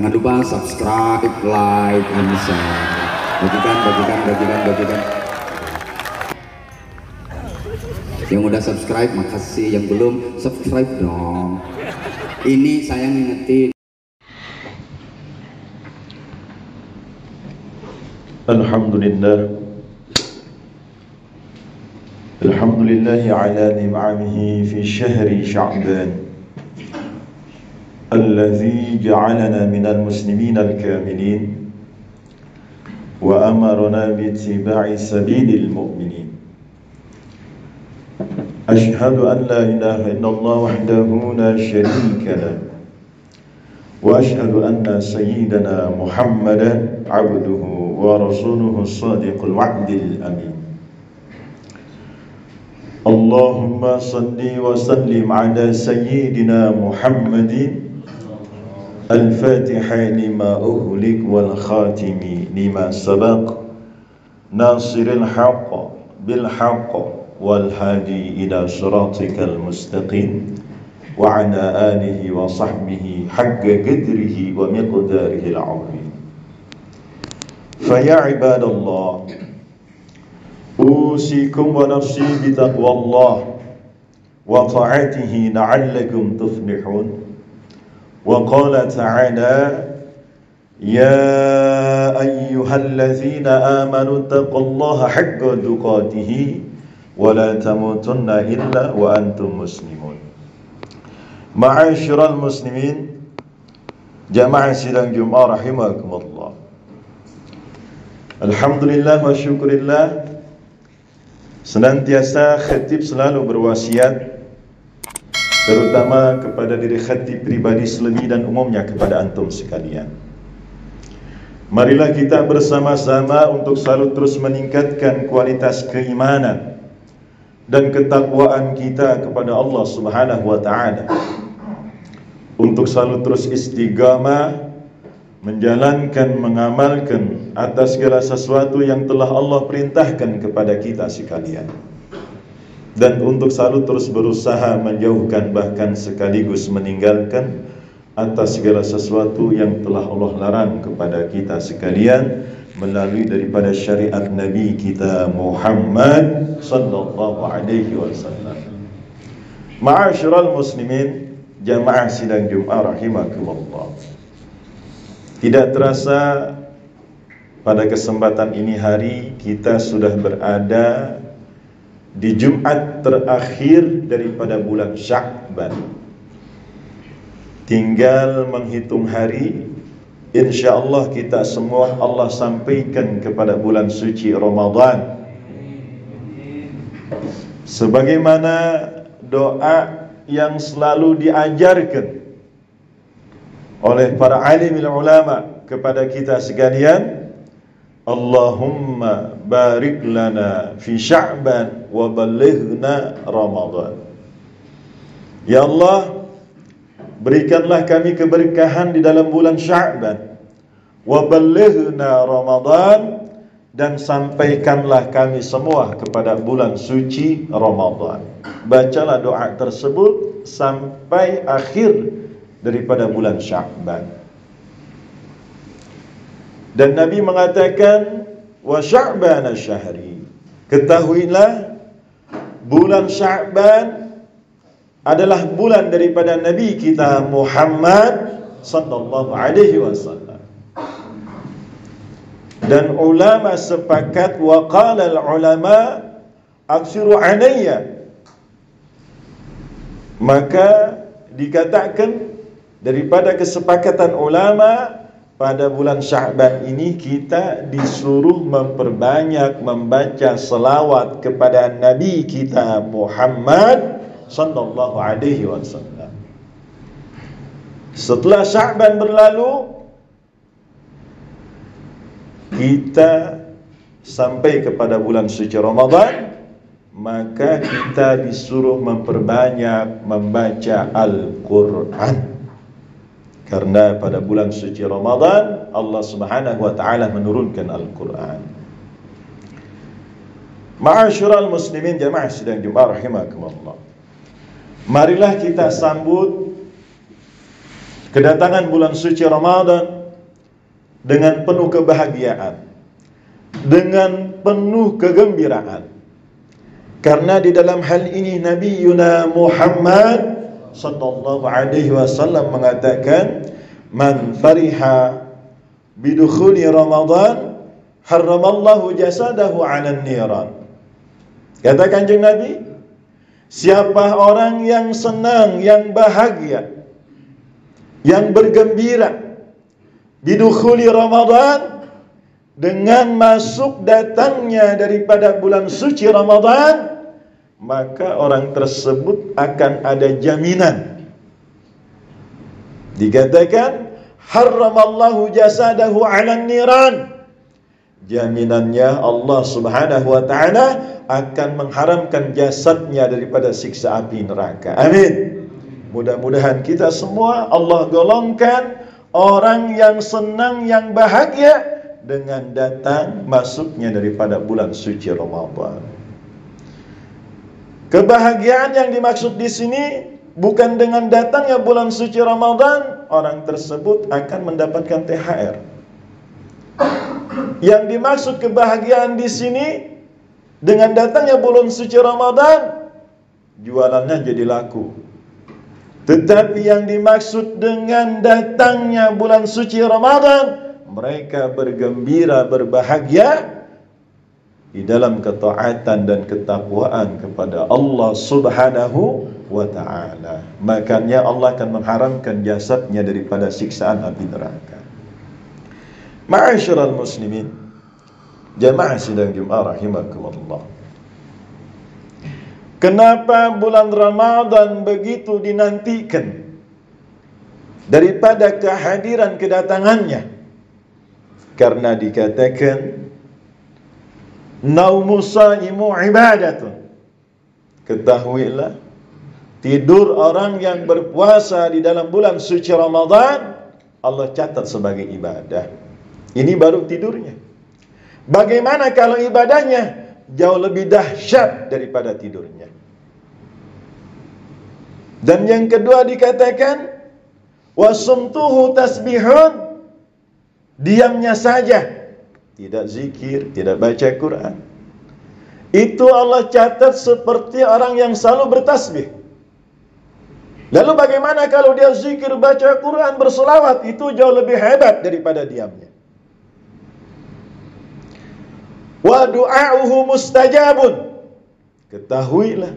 Jangan lupa subscribe, like, and share. Bagikan. Yang udah subscribe makasih, yang belum subscribe dong. Ini saya ngingetin. Alhamdulillah ala ni'amihi fi syahri Sya'ban alladhi ja'alana minal muslimin al-kamilin wa amarna bittiba'i sabilil mu'minin. Ashhadu an la ilaha illallah wahdahu la syarika lah wa ashhadu anna sayyidana Muhammadan abduhu wa rasuluhu as-sadiqul wa'dil amin. Allahumma salli wa sallim ala sayyidina Muhammadin al-fatiha lima uhlik wal khatimi lima sabaq nasiril haqq bil haqq wal hadi ila siratikal mustaqim wa ala alihi wa sahbihi haqqa qadrihi wa miqdarihi al-azim. Fa ya ibadallah, usikum wa nafsi bitaqwallah wa ta'atihi la'allakum tuflihun. Wa qala ta'ala ya ayyuhallazina amanu taqullaha haqqa tuqatih wa la tamutunna illa wa antum muslimun. Ma'asyiral muslimin, jamaah sidang Jumat rahimakumullah. Alhamdulillah wa syukurillah, senantiasa khatib selalu berwasiat, terutama kepada diri khatib pribadi selebih dan umumnya kepada antum sekalian. Marilah kita bersama-sama untuk selalu terus meningkatkan kualitas keimanan dan ketakwaan kita kepada Allah Subhanahu wa taala, untuk selalu terus istiqamah menjalankan, mengamalkan atas segala sesuatu yang telah Allah perintahkan kepada kita sekalian, dan untuk selalu terus berusaha menjauhkan, bahkan sekaligus meninggalkan atas segala sesuatu yang telah Allah larang kepada kita sekalian melalui daripada syariat Nabi kita Muhammad sallallahu alaihi wasallam. Ma'asyiral muslimin, jamaah sidang Jumat rahimakumullah. Tidak terasa pada kesempatan ini hari kita sudah berada di Jumat terakhir daripada bulan Sya'ban. Tinggal menghitung hari, insyaallah kita semua Allah sampaikan kepada bulan suci Ramadan. Sebagaimana doa yang selalu diajarkan oleh para alimul ulama kepada kita sekalian, Allahumma barik lana fi Sya'ban wa balighna Ramadan. Ya Allah, berikanlah kami keberkahan di dalam bulan Sya'ban, wa balighna Ramadan, dan sampaikanlah kami semua kepada bulan suci Ramadan. Bacalah doa tersebut sampai akhir daripada bulan Sya'ban. Dan Nabi mengatakan wa Sya'bana syahri, ketahuilah bulan Sya'ban adalah bulan daripada Nabi kita Muhammad sallallahu alaihi wasallam. Dan ulama sepakat, wa qala al-ulama aksiru alayya, maka dikatakan daripada kesepakatan ulama, pada bulan Sya'ban ini kita disuruh memperbanyak membaca selawat kepada Nabi kita Muhammad sallallahu alaihi wasallam. Setelah Sya'ban berlalu, kita sampai kepada bulan suci Ramadan, maka kita disuruh memperbanyak membaca Al-Quran. Karena pada bulan suci Ramadan Allah Subhanahu wa taala menurunkan Al-Quran. Ma'asyiral muslimin, jamaah sidang Jumat rahimakumullah. Marilah kita sambut kedatangan bulan suci Ramadan dengan penuh kebahagiaan, dengan penuh kegembiraan. Karena di dalam hal ini Nabi Yuna Muhammad sallallahu alaihi wasallam mengatakan, "Man fariha bidukhuli Ramadan, harramallahu jasadahu 'alan niran." Kata Kanjeng Nabi, siapa orang yang senang, yang bahagia, yang bergembira bidukhuli Ramadan, dengan masuk datangnya daripada bulan suci Ramadan, maka orang tersebut akan ada jaminan. Dikatakan harramallahu jasadahu 'alan niran. Jaminannya Allah Subhanahu wa taala akan mengharamkan jasadnya daripada siksa api neraka. Amin. Mudah-mudahan kita semua Allah golongkan orang yang senang, yang bahagia dengan datang masuknya daripada bulan suci Ramadan. Kebahagiaan yang dimaksud di sini bukan dengan datangnya bulan suci Ramadan orang tersebut akan mendapatkan THR. Yang dimaksud kebahagiaan di sini dengan datangnya bulan suci Ramadan, jualannya jadi laku. Tetapi yang dimaksud dengan datangnya bulan suci Ramadan, mereka bergembira, berbahagia di dalam ketaatan dan ketakwaan kepada Allah Subhanahu wa ta'ala. Makanya Allah akan mengharamkan jasadnya daripada siksaan api neraka. Ma'asyiral muslimin, jamaah sidang Jumat rahimakumullah. Kenapa bulan Ramadan begitu dinantikan daripada kehadiran kedatangannya? Karena dikatakan naumu shaimu ibadatun. Ketahuilah, tidur orang yang berpuasa di dalam bulan suci Ramadan Allah catat sebagai ibadah. Ini baru tidurnya. Bagaimana kalau ibadahnya? Jauh lebih dahsyat daripada tidurnya. Dan yang kedua dikatakan wasumtuhu tasbihun. Diamnya saja, tidak zikir, tidak baca Quran, itu Allah catat seperti orang yang selalu bertasbih. Lalu bagaimana kalau dia zikir, baca Quran, berselawat? Itu jauh lebih hebat daripada diamnya. Wa du'a'uhu mustajabun. Ketahuilah,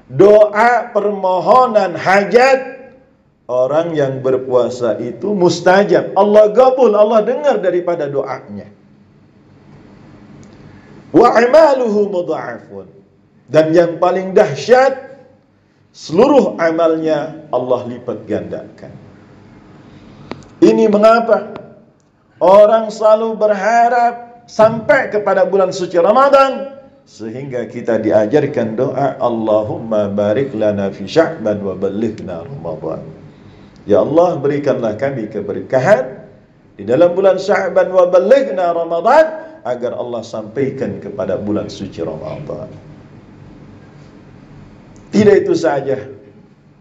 doa permohonan hajat orang yang berpuasa itu mustajab. Allah qabul, Allah dengar daripada doanya. Wa amaluhu mudha'afun. Dan yang paling dahsyat, seluruh amalnya Allah lipat gandakan. Ini mengapa orang selalu berharap sampai kepada bulan suci Ramadan, sehingga kita diajarkan doa Allahumma barik lana fi Sya'ban wa ballighna Ramadan. Ya Allah, berikanlah kami keberkahan di dalam bulan Sya'ban wa ballighna Ramadan, agar Allah sampaikan kepada bulan suci Ramadan. Tidak itu saja.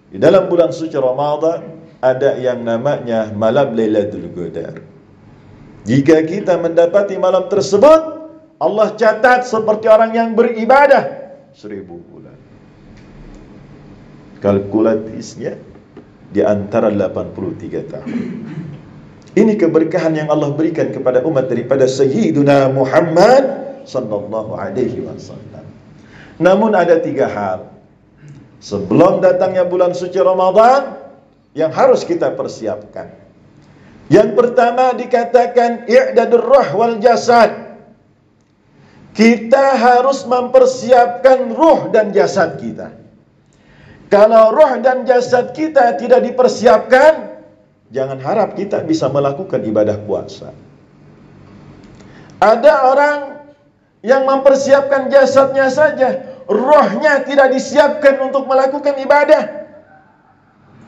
Di dalam bulan suci Ramadan ada yang namanya malam Lailatul Qadar. Jika kita mendapati malam tersebut, Allah catat seperti orang yang beribadah 1000 bulan. Kalkulatisnya di antara 83 tahun. Ini keberkahan yang Allah berikan kepada umat daripada Sayyiduna Muhammad sallallahu alaihi wasallam. Namun ada 3 hal sebelum datangnya bulan suci Ramadan yang harus kita persiapkan. Yang pertama dikatakan i'dadur ruh wal jasad. Kita harus mempersiapkan ruh dan jasad kita. Kalau ruh dan jasad kita tidak dipersiapkan, jangan harap kita bisa melakukan ibadah puasa. Ada orang yang mempersiapkan jasadnya saja, ruhnya tidak disiapkan untuk melakukan ibadah.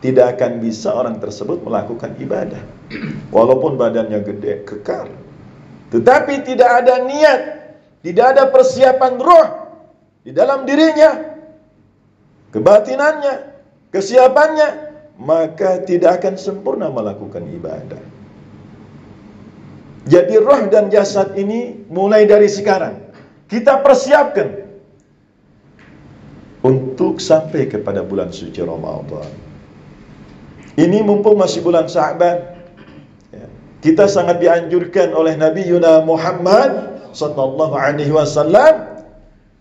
Tidak akan bisa orang tersebut melakukan ibadah. Walaupun badannya gede, kekar. Tetapi tidak ada niat, tidak ada persiapan ruh di dalam dirinya, kebatinannya, kesiapannya, maka tidak akan sempurna melakukan ibadah. Jadi roh dan jasad ini mulai dari sekarang kita persiapkan untuk sampai kepada bulan suci Ramadan. Ini mumpung masih bulan Sya'ban, ya, kita sangat dianjurkan oleh Nabi Muhammad sallallahu alaihi wasallam,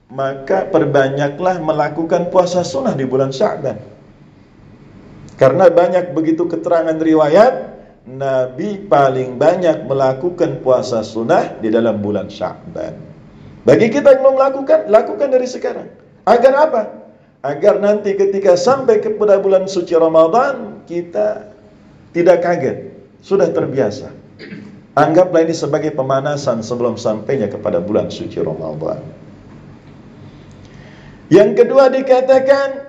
maka perbanyaklah melakukan puasa sunnah di bulan Sya'ban. Karena banyak begitu keterangan riwayat Nabi paling banyak melakukan puasa sunnah di dalam bulan Sya'ban. Bagi kita yang mau melakukan, lakukan dari sekarang. Agar apa? Agar nanti ketika sampai kepada bulan suci Ramadan, kita tidak kaget, sudah terbiasa. Anggaplah ini sebagai pemanasan sebelum sampainya kepada bulan suci Ramadan. Yang kedua dikatakan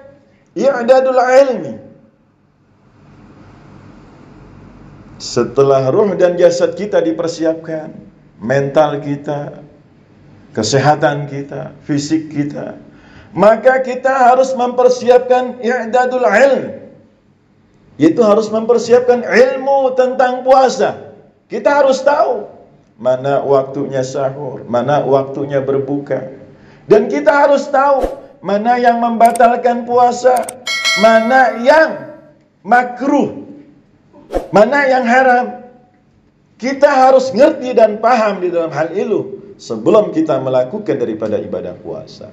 i'dadul ilmi. Setelah ruh dan jasad kita dipersiapkan, mental kita, kesehatan kita, fisik kita, maka kita harus mempersiapkan i'dadul ilm, yaitu harus mempersiapkan ilmu tentang puasa. Kita harus tahu mana waktunya sahur, mana waktunya berbuka, dan kita harus tahu mana yang membatalkan puasa, mana yang makruh, mana yang haram. Kita harus ngerti dan paham di dalam hal itu sebelum kita melakukan daripada ibadah puasa.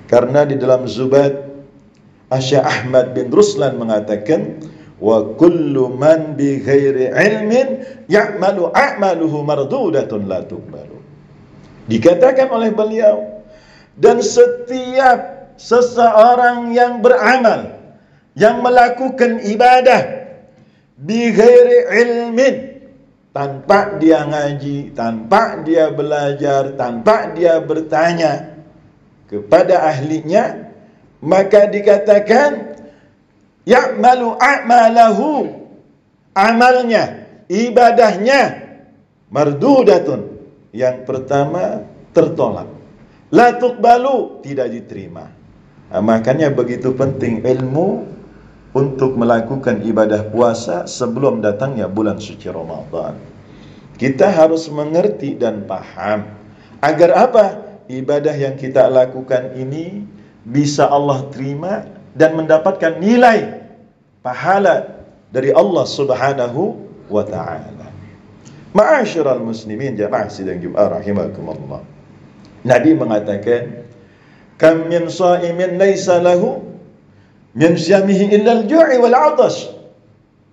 Karena di dalam Zubat, Syekh Ahmad bin Ruslan mengatakan, wa kullu man bi ghairi ilmin ya'malu a'maluhu mardudatun la tuqbalu. Dikatakan oleh beliau, dan setiap seseorang yang beramal, yang melakukan ibadah bi ghairi ilmin, tanpa dia ngaji, tanpa dia belajar, tanpa dia bertanya kepada ahlinya, maka dikatakan ya'malu a'malahu, amalnya, ibadahnya mardudatun, yang pertama tertolak, la tuqbalu, tidak diterima. Nah, makanya begitu penting ilmu untuk melakukan ibadah puasa sebelum datangnya bulan suci Ramadan. Kita harus mengerti dan paham. Agar apa? Ibadah yang kita lakukan ini bisa Allah terima dan mendapatkan nilai pahala dari Allah Subhanahu wa ta'ala. Ma'asyiral muslimin, jamaah sidang Jumat rahimakumullah. Nabi mengatakan, kam min sha'imin laisa lahu min syamihi illa al-ju'i wal 'atash.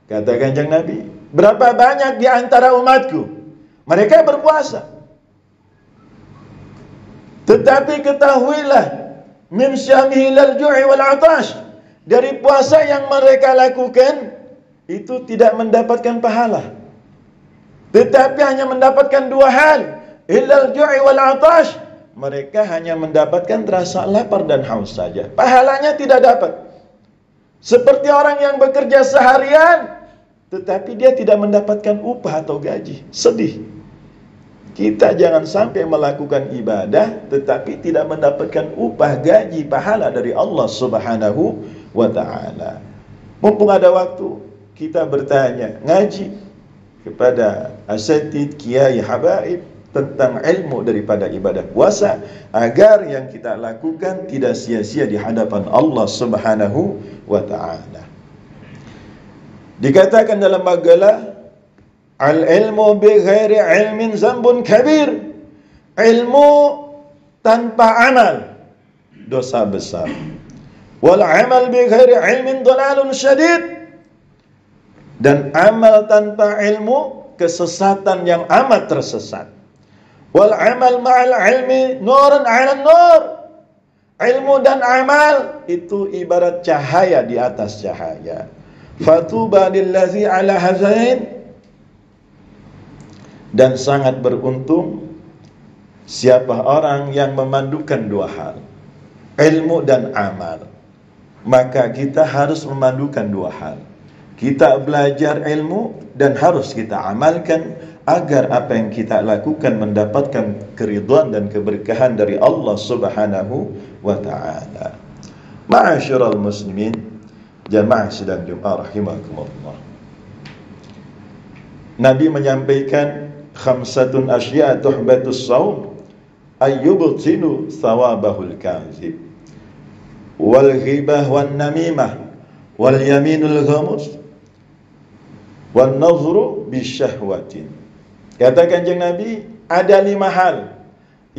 Kata Kanjeng Nabi, berapa banyak di antara umatku mereka berpuasa, tetapi ketahuilah min syamihi illa al-ju'i wal 'atash, dari puasa yang mereka lakukan itu tidak mendapatkan pahala, tetapi hanya mendapatkan dua hal, illa al-ju'i wal 'atash, mereka hanya mendapatkan rasa lapar dan haus saja, pahalanya tidak dapat. Seperti orang yang bekerja seharian, tetapi dia tidak mendapatkan upah atau gaji. Sedih. Kita jangan sampai melakukan ibadah, tetapi tidak mendapatkan upah, gaji, pahala dari Allah Subhanahu wa ta'ala. Mumpung ada waktu, kita bertanya, ngaji kepada asatid, kiai, habaib tentang ilmu daripada ibadah puasa, agar yang kita lakukan tidak sia-sia di hadapan Allah Subhanahu wa ta'ala. Dikatakan dalam maqalah, al-ilmu bi ghairi ilmin zambun kabir, ilmu tanpa amal dosa besar, wal amal bi ghairi ilmin dhalalun syadid, dan amal tanpa ilmu kesesatan yang amat tersesat. Wal amal ma'al ilmi nurun 'ala nur. Ilmu dan amal itu ibarat cahaya di atas cahaya. Fatuba lillazi 'ala hazain. Dan sangat beruntung siapa orang yang memandukan dua hal, ilmu dan amal. Maka kita harus memandukan dua hal. Kita belajar ilmu dan harus kita amalkan, agar apa yang kita lakukan mendapatkan keridhaan dan keberkahan dari Allah Subhanahu wa ta'ala. Ma'asyiral muslimin, jamaah sidang Jumat rahimakumullah. Nabi menyampaikan khamsatun asya' tuhbatus shaum ayyubtilu thawabahul kazib wal ghibah wan namimah wal yaminul ghamus wan nazru bisyahwatin. Kata Kanjeng Nabi, ada 5 hal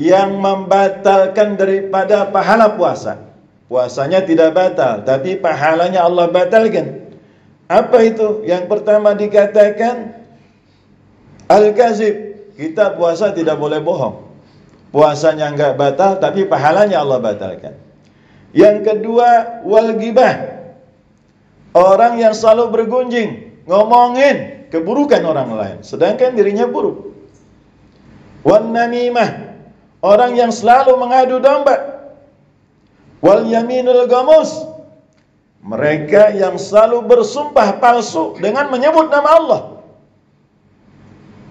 yang membatalkan daripada pahala puasa. Puasanya tidak batal, tapi pahalanya Allah batalkan. Apa itu? Yang pertama dikatakan al-kazib. Kita puasa tidak boleh bohong. Puasanya enggak batal, tapi pahalanya Allah batalkan. Yang kedua, wal ghibah. Orang yang selalu bergunjing, ngomongin keburukan orang lain, sedangkan dirinya buruk. Wan namimah. Orang yang selalu mengadu domba. Wal yaminul gamus. Mereka yang selalu bersumpah palsu dengan menyebut nama Allah.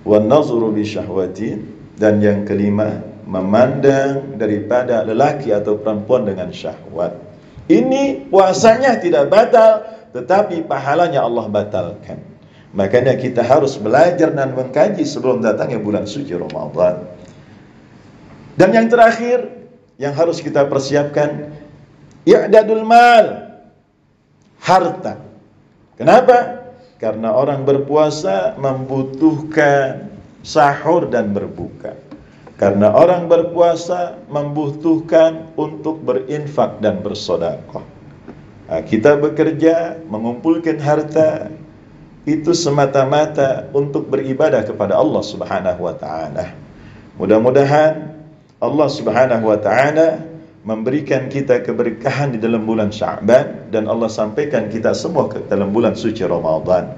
Wan nazru bi syahwatin. Dan yang kelima, memandang daripada lelaki atau perempuan dengan syahwat. Ini puasanya tidak batal, tetapi pahalanya Allah batalkan. Makanya kita harus belajar dan mengkaji sebelum datangnya bulan suci Ramadan. Dan yang terakhir yang harus kita persiapkan, i'dadul mal, harta. Kenapa? Karena orang berpuasa membutuhkan sahur dan berbuka. Karena orang berpuasa membutuhkan untuk berinfak dan bersedekah. Kita bekerja mengumpulkan harta itu semata-mata untuk beribadah kepada Allah Subhanahu wa taala. Mudah-mudahan Allah Subhanahu wa taala memberikan kita keberkahan di dalam bulan Sya'ban dan Allah sampaikan kita semua ke dalam bulan suci Ramadan.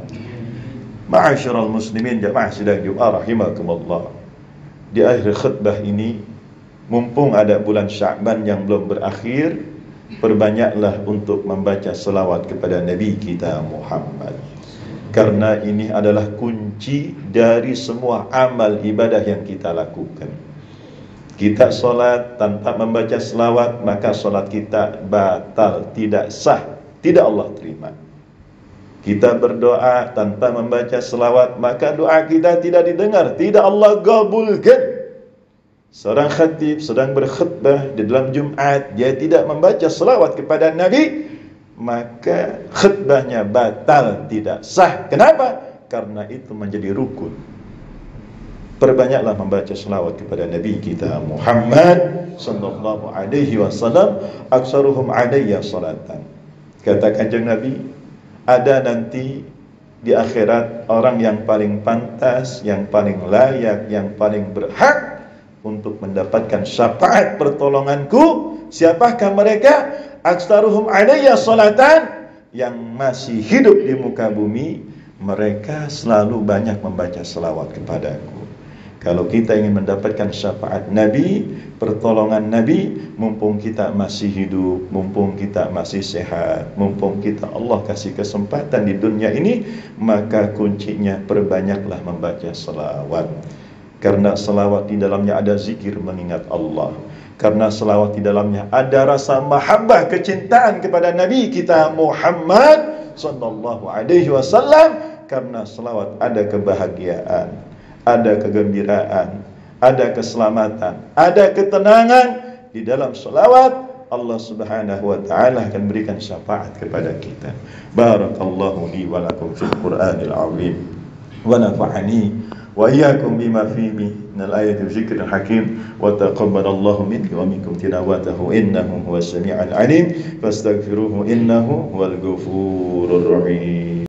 Ma'asyiral muslimin jamaah sidang Jumat rahimakumullah. Di akhir khutbah ini, mumpung ada bulan Sya'ban yang belum berakhir, perbanyaklah untuk membaca selawat kepada Nabi kita Muhammad. Karena ini adalah kunci dari semua amal ibadah yang kita lakukan. Kita solat tanpa membaca selawat, maka solat kita batal, tidak sah, tidak Allah terima. Kita berdoa tanpa membaca selawat, maka doa kita tidak didengar, tidak Allah kabulkan. Seorang khatib sedang berkhutbah di dalam Jumat, dia tidak membaca selawat kepada Nabi, maka khutbahnya batal, tidak sah. Kenapa? Karena itu menjadi rukun. Perbanyaklah membaca selawat kepada Nabi kita Muhammad sallallahu alaihi wasallam, aksaruhum alayya salatan. Kata Kanjeng Nabi, ada nanti di akhirat orang yang paling pantas, yang paling layak, yang paling berhak untuk mendapatkan syafaat pertolonganku. Siapakah mereka? Aksaruhum alayya salatan, yang masih hidup di muka bumi, mereka selalu banyak membaca selawat kepadaku. Kalau kita ingin mendapatkan syafaat Nabi, pertolongan Nabi, mumpung kita masih hidup, mumpung kita masih sehat, mumpung kita Allah kasih kesempatan di dunia ini, maka kuncinya perbanyaklah membaca selawat. Karena selawat di dalamnya ada zikir mengingat Allah. Karena selawat di dalamnya ada rasa mahabbah, kecintaan kepada Nabi kita Muhammad sallallahu alaihi wasallam. Karena selawat ada kebahagiaan, ada kegembiraan, ada keselamatan, ada ketenangan. Di dalam selawat Allah Subhanahu wa taala akan berikan syafaat kepada kita. Barakallahu li wa lakum fil Qur'anil azim wa nafa'ani wa iyyakum bima fihi minal ayati dzikril hakim wa taqabbalallahu minni wa minkum tilawatahu innahu huwas sami'ul alim fastaghfiruhu innahu huwal ghafurur rahim.